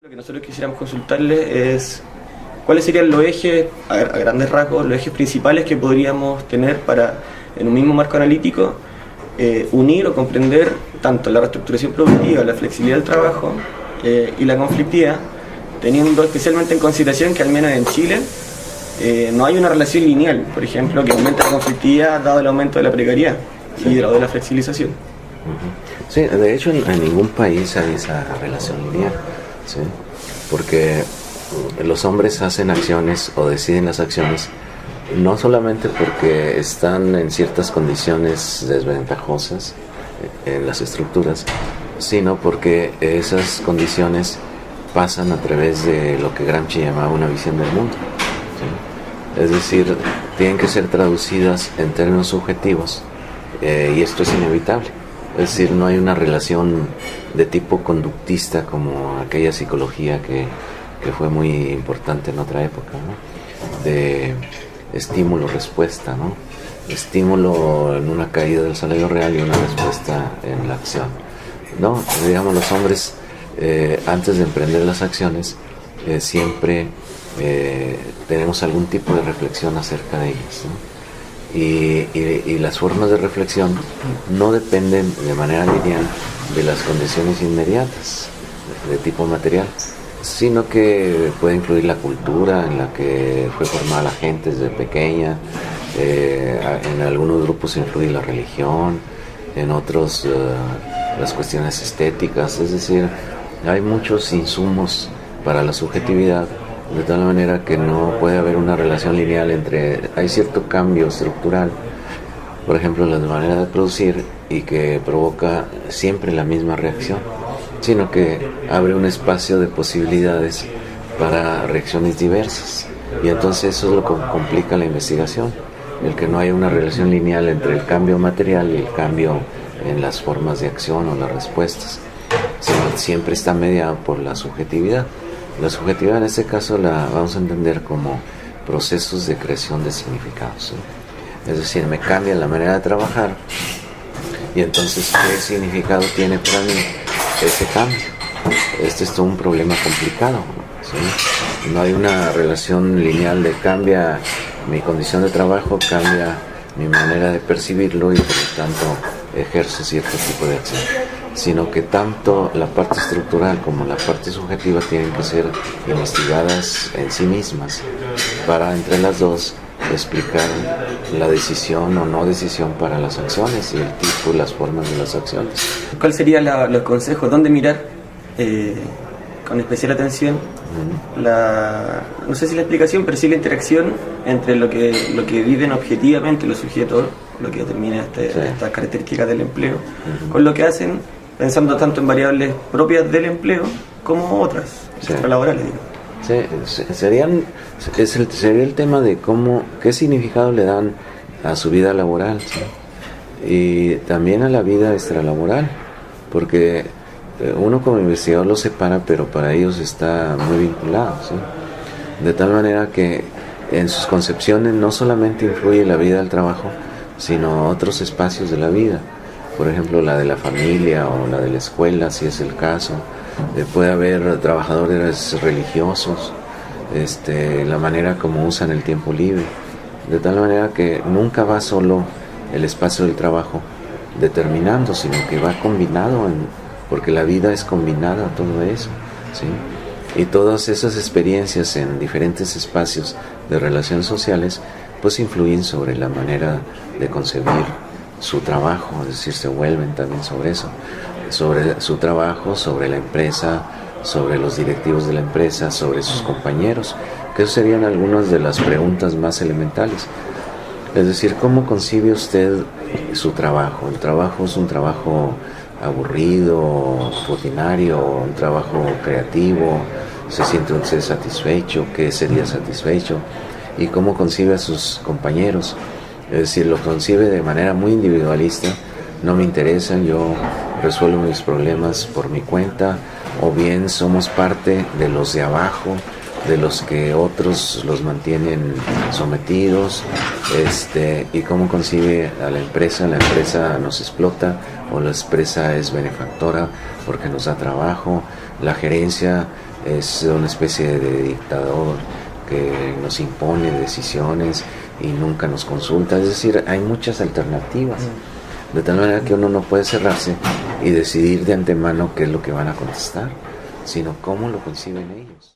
Lo que nosotros quisiéramos consultarle es cuáles serían los ejes, a grandes rasgos, los ejes principales que podríamos tener para, en un mismo marco analítico, unir o comprender tanto la reestructuración productiva, la flexibilidad del trabajo y la conflictividad, teniendo especialmente en consideración que al menos en Chile no hay una relación lineal, por ejemplo, que aumenta la conflictividad dado el aumento de la precariedad y de la flexibilización. Sí, de hecho en ningún país hay esa relación lineal, ¿sí? Porque los hombres hacen acciones o deciden las acciones no solamente porque están en ciertas condiciones desventajosas en las estructuras, sino porque esas condiciones pasan a través de lo que Gramsci llamaba una visión del mundo, ¿sí? Es decir, tienen que ser traducidas en términos subjetivos y esto es inevitable. Es decir, no hay una relación de tipo conductista como aquella psicología que fue muy importante en otra época, ¿no? De estímulo-respuesta, ¿no? Estímulo en una caída del salario real y una respuesta en la acción, ¿no? Digamos, los hombres antes de emprender las acciones siempre tenemos algún tipo de reflexión acerca de ellas, ¿no? Y las formas de reflexión no dependen de manera lineal de las condiciones inmediatas de tipo material, sino que puede incluir la cultura en la que fue formada la gente desde pequeña. En algunos grupos influye la religión, en otros las cuestiones estéticas. Es decir, hay muchos insumos para la subjetividad, de tal manera que no puede haber una relación lineal entre... Hay cierto cambio estructural, por ejemplo, en la manera de producir, y que provoca siempre la misma reacción, sino que abre un espacio de posibilidades para reacciones diversas. Y entonces eso es lo que complica la investigación, el que no haya una relación lineal entre el cambio material y el cambio en las formas de acción o las respuestas, sino siempre está mediada por la subjetividad. La subjetividad en este caso la vamos a entender como procesos de creación de significados, ¿sí? Es decir, me cambia la manera de trabajar y entonces ¿qué significado tiene para mí ese cambio? Este es todo un problema complicado, ¿sí? No hay una relación lineal de cambia mi condición de trabajo, cambia mi manera de percibirlo y por lo tanto ejerce cierto tipo de acción, sino que tanto la parte estructural como la parte subjetiva tienen que ser investigadas en sí mismas para entre las dos explicar la decisión o no decisión para las acciones y el tipo y las formas de las acciones. ¿Cuál sería los consejos? ¿Dónde mirar con especial atención? No sé si la explicación, pero sí la interacción entre lo que viven objetivamente los sujetos, lo que determina estas características del empleo, con lo que hacen, pensando tanto en variables propias del empleo como otras, extralaborales, digo. Sí, sería el tema de qué significado le dan a su vida laboral, ¿sí? Y también a la vida extralaboral, porque uno como investigador lo separa, pero para ellos está muy vinculado, ¿sí? De tal manera que en sus concepciones no solamente influye la vida del trabajo, sino otros espacios de la vida, por ejemplo la de la familia o la de la escuela, si es el caso. Puede haber trabajadores religiosos, la manera como usan el tiempo libre, de tal manera que nunca va solo el espacio del trabajo determinando, sino que va combinado, porque la vida es combinada a todo eso, ¿sí? Y todas esas experiencias en diferentes espacios de relaciones sociales pues influyen sobre la manera de concebir su trabajo, es decir, se vuelven también sobre eso, sobre su trabajo, sobre la empresa, sobre los directivos de la empresa, sobre sus compañeros, que esas serían algunas de las preguntas más elementales. Es decir, ¿cómo concibe usted su trabajo? ¿El trabajo es un trabajo aburrido, rutinario, un trabajo creativo? ¿Se siente usted satisfecho? ¿Qué sería satisfecho? ¿Y cómo concibe a sus compañeros? Es decir, lo concibe de manera muy individualista, no me interesan, yo resuelvo mis problemas por mi cuenta, o bien somos parte de los de abajo, de los que otros los mantienen sometidos, y cómo concibe a la empresa nos explota, o la empresa es benefactora porque nos da trabajo, la gerencia es una especie de dictador que nos impone decisiones y nunca nos consulta. Es decir, hay muchas alternativas, de tal manera que uno no puede cerrarse y decidir de antemano qué es lo que van a contestar, sino cómo lo conciben ellos.